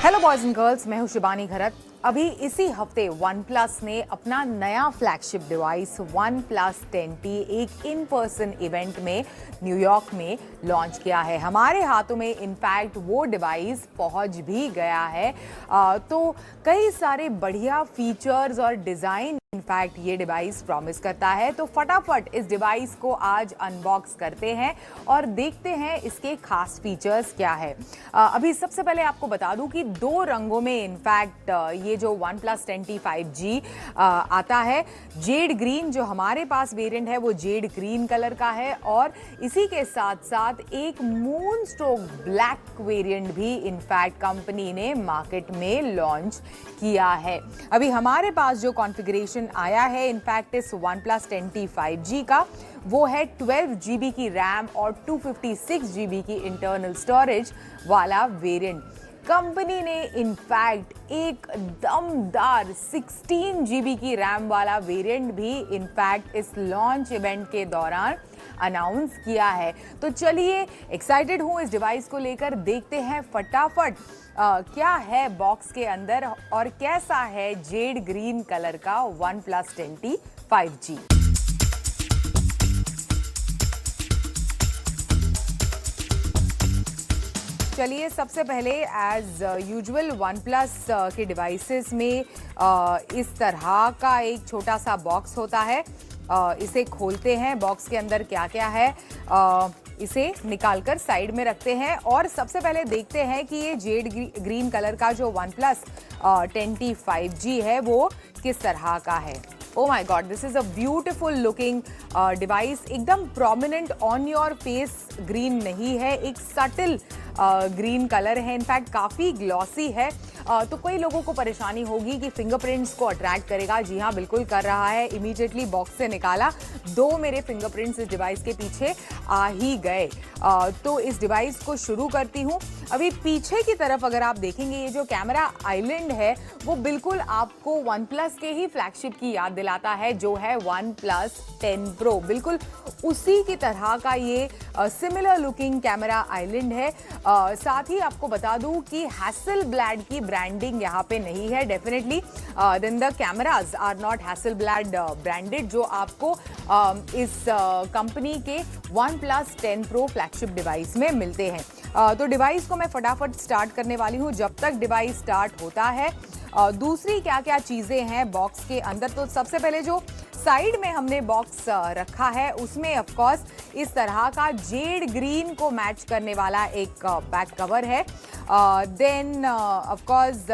Hello boys and girls, मैं हूं शिबानी घरत। अभी इसी हफ्ते OnePlus ने अपना नया फ्लैगशिप डिवाइस OnePlus 10T एक इन पर्सन इवेंट में न्यूयॉर्क में लॉन्च किया है। हमारे हाथों में इनफैक्ट वो डिवाइस पहुंच भी गया है। तो कई सारे बढ़िया फीचर्स और डिज़ाइन इनफैक्ट ये डिवाइस प्रॉमिस करता है। तो फटाफट इस डिवाइस को आज अनबॉक्स करते हैं और देखते हैं इसके खास फीचर्स क्या है। अभी सबसे पहले आपको बता दूं कि दो रंगों में इनफैक्ट ये जो OnePlus 10T 5G आता है। जेड ग्रीन जो हमारे पास वेरिएंट है वो जेड ग्रीन कलर का है और इसी के साथ साथ एक मून स्ट्रोक ब्लैक वेरिएंट भी इनफैक्ट कंपनी ने मार्केट में लॉन्च किया है। अभी हमारे पास जो कॉन्फ़िगरेशन आया है इनफैक्ट इस OnePlus 10T 5G का वो है 12 GB की रैम और 256 GB की इंटरनल स्टोरेज वाला वेरिएंट। कंपनी ने इनफैक्ट एक दमदार 16 GB की रैम वाला वेरिएंट भी इनफैक्ट इस लॉन्च इवेंट के दौरान अनाउंस किया है। तो चलिए, एक्साइटेड हूं इस डिवाइस को लेकर। देखते हैं फटाफट क्या है बॉक्स के अंदर और कैसा है जेड ग्रीन कलर का OnePlus 10T 5G। चलिए, सबसे पहले एज यूजुअल OnePlus के डिवाइसेस में इस तरह का एक छोटा सा बॉक्स होता है। इसे खोलते हैं, बॉक्स के अंदर क्या क्या है इसे निकालकर साइड में रखते हैं और सबसे पहले देखते हैं कि ये जेड ग्रीन कलर का जो OnePlus 10T 5G है वो किस तरह का है। Oh my God, this is a beautiful looking device. एकदम prominent on your face green नहीं है, एक सटल ग्रीन कलर है। इनफैक्ट काफ़ी ग्लॉसी है। तो कई लोगों को परेशानी होगी कि फिंगरप्रिंट्स को अट्रैक्ट करेगा। जी हाँ, बिल्कुल कर रहा है। इमीडिएटली बॉक्स से निकाला, दो मेरे फिंगरप्रिंट्स इस डिवाइस के पीछे आ ही गए। तो इस डिवाइस को शुरू करती हूँ। अभी पीछे की तरफ अगर आप देखेंगे, ये जो कैमरा आइलैंड है वो बिल्कुल आपको OnePlus के ही फ्लैगशिप की याद दिलाता है, जो है OnePlus 10 Pro। बिल्कुल उसी की तरह का ये सिमिलर लुकिंग कैमरा आइलैंड है। साथ ही आपको बता दूं कि हैसेलब्लैड की ब्रांडिंग यहाँ पे नहीं है। Definitely then the cameras are not Hasselblad branded, जो आपको इस कंपनी के OnePlus 10 Pro फ्लैगशिप डिवाइस में मिलते हैं। तो डिवाइस को मैं फटाफट स्टार्ट करने वाली हूँ जब तक डिवाइस स्टार्ट होता है। दूसरी क्या क्या चीज़ें हैं बॉक्स के अंदर, तो सबसे पहले जो साइड में हमने बॉक्स रखा है उसमें ऑफ कोर्स इस तरह का जेड ग्रीन को मैच करने वाला एक बैक कवर है। देन ऑफ कोर्स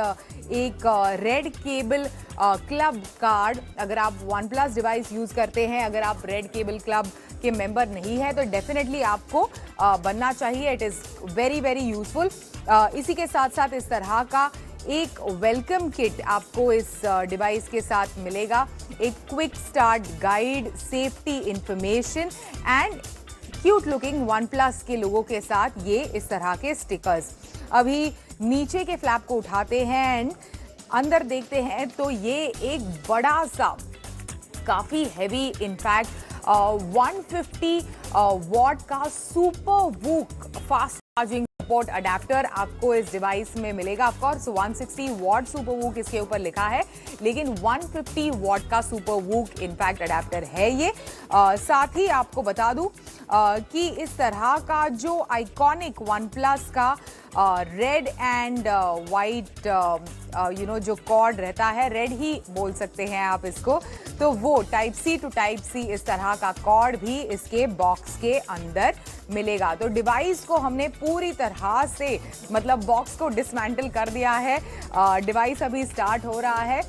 एक रेड केबल क्लब कार्ड। अगर आप OnePlus डिवाइस यूज़ करते हैं, अगर आप रेड केबल क्लब के मेंबर नहीं है तो डेफिनेटली आपको बनना चाहिए। It is very very useful. इसी के साथ साथ इस तरह का एक वेलकम किट आपको इस डिवाइस के साथ मिलेगा। एक quick start guide, safety information and cute looking OnePlus के लोगों के साथ ये इस तरह के स्टिकर्स। अभी नीचे के फ्लैप को उठाते हैं एंड अंदर देखते हैं तो ये एक बड़ा सा काफ़ी हैवी इनफैक्ट 150 वॉट का super VOOC fast charging support adapter आपको इस डिवाइस में मिलेगा। Of course 160 what super VOOC इसके ऊपर लिखा है, लेकिन 150 वॉट का सुपर वूक इनफैक्ट अडेप्टर है ये। साथ ही आपको बता दूं कि इस तरह का जो आइकॉनिक OnePlus का रेड एंड वाइट जो कॉर्ड रहता है, रेड ही बोल सकते हैं आप इसको, तो वो type C to type C इस तरह का कॉर्ड भी इसके बॉक्स के अंदर मिलेगा। तो डिवाइस को हमने पूरी तरह से मतलब बॉक्स को डिसमेंटल कर दिया है। डिवाइस अभी स्टार्ट हो रहा है।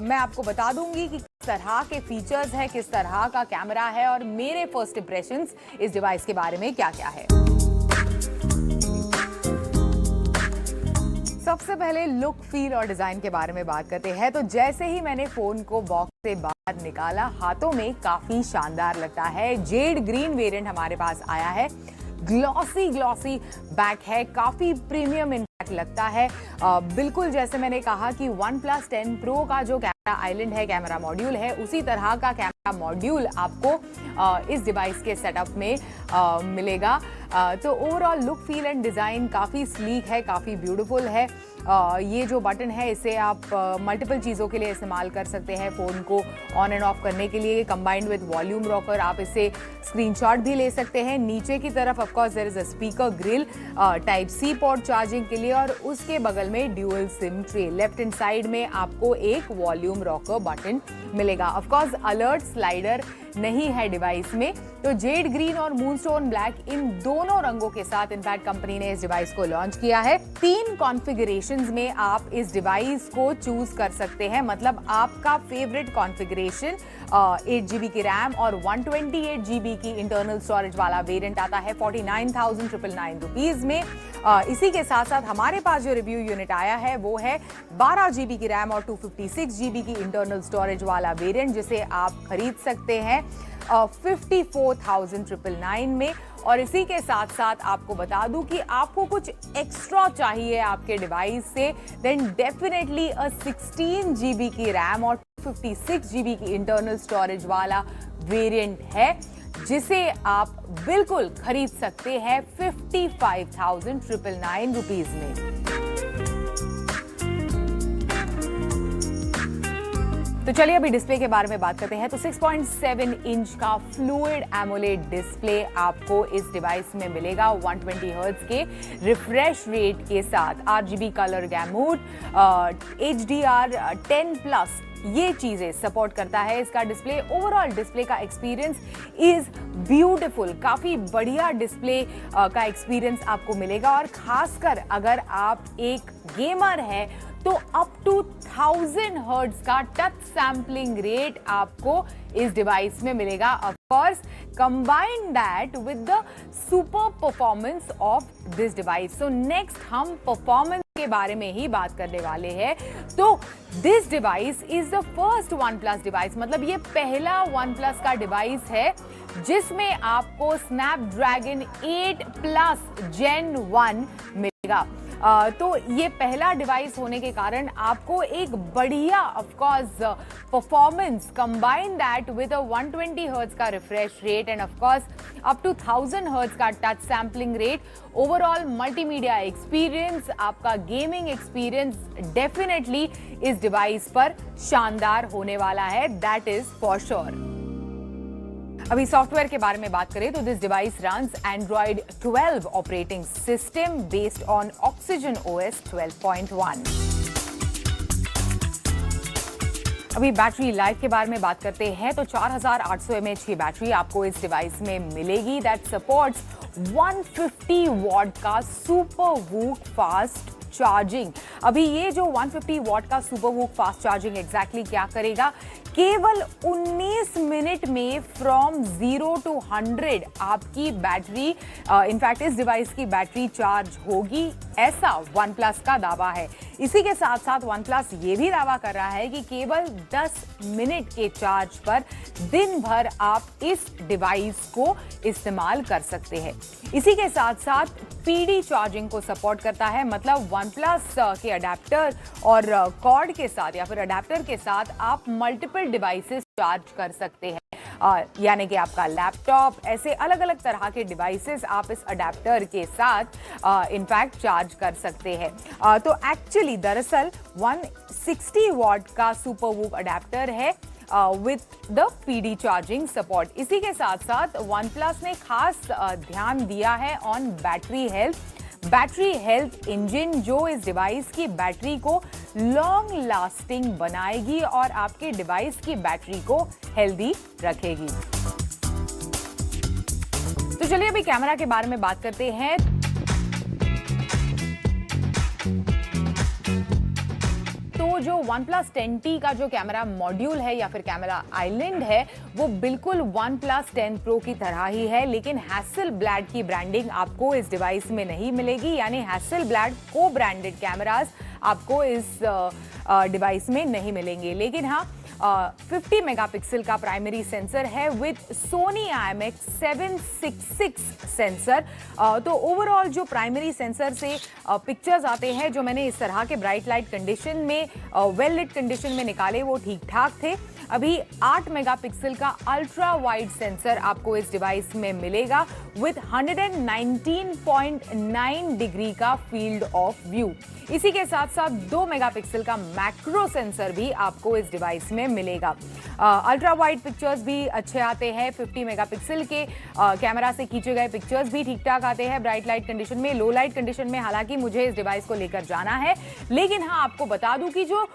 मैं आपको बता दूंगी कि किस तरह के फीचर्स हैं, किस तरह का कैमरा है और मेरे फर्स्ट इंप्रेशंस इस डिवाइस के बारे में क्या क्या है। सबसे पहले लुक, फील और डिजाइन के बारे में बात करते हैं। तो जैसे ही मैंने फोन को बॉक्स से बाहर निकाला, हाथों में काफी शानदार लगता है। जेड ग्रीन वेरिएंट हमारे पास आया है। ग्लॉसी ग्लॉसी बैक है, काफी प्रीमियम इनफैक्ट लगता है। बिल्कुल जैसे मैंने कहा कि OnePlus 10 Pro का जो कैमरा आइलैंड है, कैमरा मॉड्यूल है, उसी तरह का कैमरा मॉड्यूल आपको इस डिवाइस के सेटअप में मिलेगा। तो overall look, feel and design काफ़ी स्लीक है, काफ़ी ब्यूटीफुल है। ये जो बटन है इसे आप मल्टीपल चीज़ों के लिए इस्तेमाल कर सकते हैं। फ़ोन को ऑन एंड ऑफ करने के लिए, कंबाइंड विद वॉल्यूम रॉकर आप इसे स्क्रीनशॉट भी ले सकते हैं। नीचे की तरफ of course there is a speaker grill, type C port charging के लिए, और उसके बगल में dual SIM tray. Left hand side में आपको एक वॉल्यूम रॉकर बटन मिलेगा। ऑफ कोर्स अलर्ट स्लाइडर नहीं है डिवाइस में। तो जेड ग्रीन और मूनस्टोन ब्लैक, इन दोनों रंगों के साथ इनफैक्ट कंपनी ने इस डिवाइस को लॉन्च किया है। 3 कॉन्फ़िगरेशंस में आप इस डिवाइस को चूज कर सकते हैं, मतलब आपका फेवरेट कॉन्फ़िगरेशन। 8GB की रैम और 128GB की इंटरनल स्टोरेज वाला वेरिएंट आता है 49,999 रुपीज में। इसी के साथ साथ हमारे पास जो रिव्यू यूनिट आया है वो है 12GB की रैम और 256GB की इंटरनल स्टोरेज वाला वेरिएंट, जिसे आप खरीद सकते हैं 54,999 में। और इसी के साथ साथ आपको बता दूं कि आपको कुछ एक्स्ट्रा चाहिए आपके डिवाइस से, देन डेफिनेटली 16GB की रैम और 256GB की इंटरनल स्टोरेज वाला वेरिएंट है, जिसे आप बिल्कुल खरीद सकते हैं 55,999 रुपीज में। तो चलिए अभी डिस्प्ले के बारे में बात करते हैं। तो 6.7 इंच का फ्लूइड एमोलेड डिस्प्ले आपको इस डिवाइस में मिलेगा 120 हर्ट्ज के रिफ्रेश रेट के साथ। RGB कलर गैमूट, HDR 10+, ये चीजें सपोर्ट करता है इसका डिस्प्ले। ओवरऑल डिस्प्ले का एक्सपीरियंस इज ब्यूटीफुल, काफी बढ़िया डिस्प्ले का एक्सपीरियंस आपको मिलेगा। और खासकर अगर आप एक गेमर है तो अप टू 1000 हर्ट्ज का टच सैम्पलिंग रेट आपको इस डिवाइस में मिलेगा। Of course combine that with the super performance of this device. So next हम परफॉर्मेंस के बारे में ही बात करने वाले हैं। तो this device is the first OnePlus device, मतलब ये पहला OnePlus का डिवाइस है जिसमें आपको स्नैपड्रैगन 8+ Gen 1 मिलेगा। तो ये पहला डिवाइस होने के कारण आपको एक बढ़िया of course performance, combine that with a 120 hertz का refresh rate and of course up to 1000 hertz का touch sampling rate. Overall multimedia experience, आपका गेमिंग एक्सपीरियंस डेफिनेटली इस डिवाइस पर शानदार होने वाला है, दैट इज फॉर श्योर। अभी सॉफ्टवेयर के बारे में बात करें तो this device runs Android 12 operating system based on Oxygen OS 12.1। अभी बैटरी लाइफ के बारे में बात करते हैं तो 4800 mAh की बैटरी आपको इस डिवाइस में मिलेगी, दैट सपोर्ट्स 150 वॉट का सुपर वूक फास्ट चार्जिंग। अभी ये जो 150 वॉट का super VOOC fast charging exactly क्या करेगा, केवल 19 मिनट में फ्रॉम 0 to 100 आपकी बैटरी, इनफैक्ट इस डिवाइस की बैटरी चार्ज होगी, ऐसा OnePlus का दावा है। इसी के साथ साथ OnePlus ये भी दावा कर रहा है कि केवल 10 मिनट के चार्ज पर दिन भर आप इस डिवाइस को इस्तेमाल कर सकते हैं। इसी के साथ साथ PD चार्जिंग को सपोर्ट करता है, मतलब OnePlus के अडेप्टर और कॉर्ड के साथ या फिर अडेप्टर के साथ आप मल्टीपल डिवाइसेस चार्ज कर सकते हैं, यानी कि आपका लैपटॉप, ऐसे अलग अलग तरह के डिवाइसेस आप इस अडेप्टर के साथ इनफैक्ट चार्ज कर सकते हैं। तो एक्चुअली दरअसल 160 वॉट का सुपर वूक अडेप्टर है with the PD charging support. इसी के साथ साथ OnePlus ने खास ध्यान दिया है on battery health. Battery health engine जो इस डिवाइस की बैटरी को लॉन्ग लास्टिंग बनाएगी और आपके डिवाइस की बैटरी को हेल्दी रखेगी। तो चलिए अभी कैमरा के बारे में बात करते हैं। तो जो OnePlus 10T का जो कैमरा मॉड्यूल है या फिर कैमरा आइलैंड है वो बिल्कुल OnePlus 10 Pro की तरह ही है, लेकिन हैसेलब्लैड की ब्रांडिंग आपको इस डिवाइस में नहीं मिलेगी, यानी हैसेलब्लैड को ब्रांडेड कैमरास आपको इस डिवाइस में नहीं मिलेंगे। लेकिन हाँ, 50 मेगापिक्सल का प्राइमरी सेंसर है विद सोनी IMX 766 सेंसर। तो ओवरऑल जो प्राइमरी सेंसर से पिक्चर्स आते हैं जो मैंने इस तरह के ब्राइट लाइट कंडीशन में, वेल लिट कंडीशन में निकाले, वो ठीक ठाक थे। अभी 8 मेगापिक्सल का अल्ट्रा वाइड सेंसर आपको इस डिवाइस में मिलेगा विद 119.9 डिग्री का फील्ड ऑफ व्यू। इसी के साथ साथ 2 मेगापिक्सल का मैक्रो सेंसर भी आपको इस डिवाइस में मिलेगा। अल्ट्रा वाइड पिक्चर्स भी अच्छे आते हैं। 50 मेगापिक्सल के कैमरा से खींचे गए पिक्चर्स भी ठीक ठाक आते हैं ब्राइट लाइट कंडीशन में। लो लाइट कंडीशन में हालांकि मुझे इस डिवाइस को लेकर जाना है, लेकिन हाँ, आपको बता दूं कि जो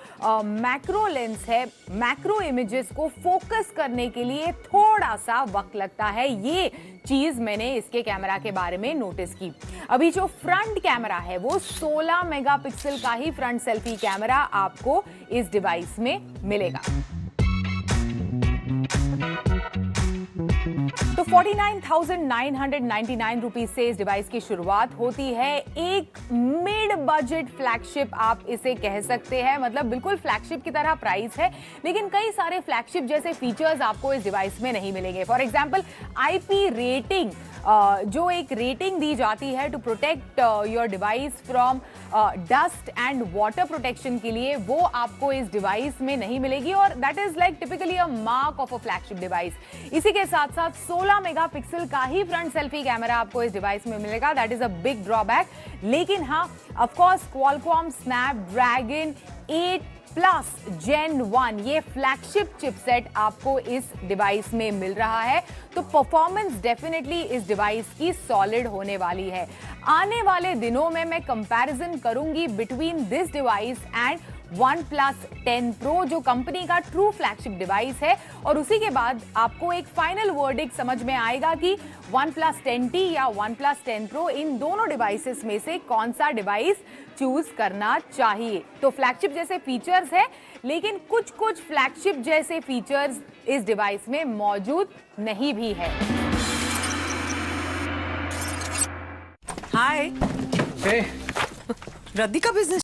मैक्रो लेंस है, मैक्रो इमेजेस को फोकस करने के लिए थोड़ा सा वक्त लगता है। ये चीज मैंने इसके कैमरा के बारे में नोटिस की। अभी जो फ्रंट कैमरा है वो 16 मेगापिक्सल का ही फ्रंट सेल्फी कैमरा आपको इस डिवाइस में मिलेगा। तो 49,999 रुपीज से इस डिवाइस की शुरुआत होती है। एक मिड बजट फ्लैगशिप आप इसे कह सकते हैं, मतलब बिल्कुल फ्लैगशिप की तरह प्राइस है, लेकिन कई सारे फ्लैगशिप जैसे फीचर्स आपको इस डिवाइस में नहीं मिलेंगे। फॉर एग्जांपल IP रेटिंग, जो एक रेटिंग दी जाती है to protect your device from dust and water protection के लिए, वो आपको इस डिवाइस में नहीं मिलेगी, और that is like typically a mark of a flagship device. इसी के साथ साथ 16 मेगापिक्सल का ही फ्रंट सेल्फी कैमरा आपको इस डिवाइस में मिलेगा। That is a big drawback. लेकिन हाँ, of course Qualcomm Snapdragon 8+ Gen 1 ये फ्लैगशिप चिपसेट आपको इस डिवाइस में मिल रहा है, तो परफॉर्मेंस डेफिनेटली इस डिवाइस की सॉलिड होने वाली है। आने वाले दिनों में मैं कंपैरिजन करूंगी between this device and OnePlus 10 Pro, जो कंपनी का ट्रू फ्लैगशिप डिवाइस है, और उसी के बाद आपको एक फाइनल वर्डिक्ट समझ में आएगा कि OnePlus 10T या OnePlus 10 Pro, इन दोनों डिवाइसेस में से कौन सा डिवाइस चूज करना चाहिए। तो फ्लैगशिप जैसे फीचर्स है, लेकिन कुछ कुछ फ्लैगशिप जैसे फीचर्स इस डिवाइस में मौजूद नहीं भी है। हाय, Hey, रद्दी का बिजनेस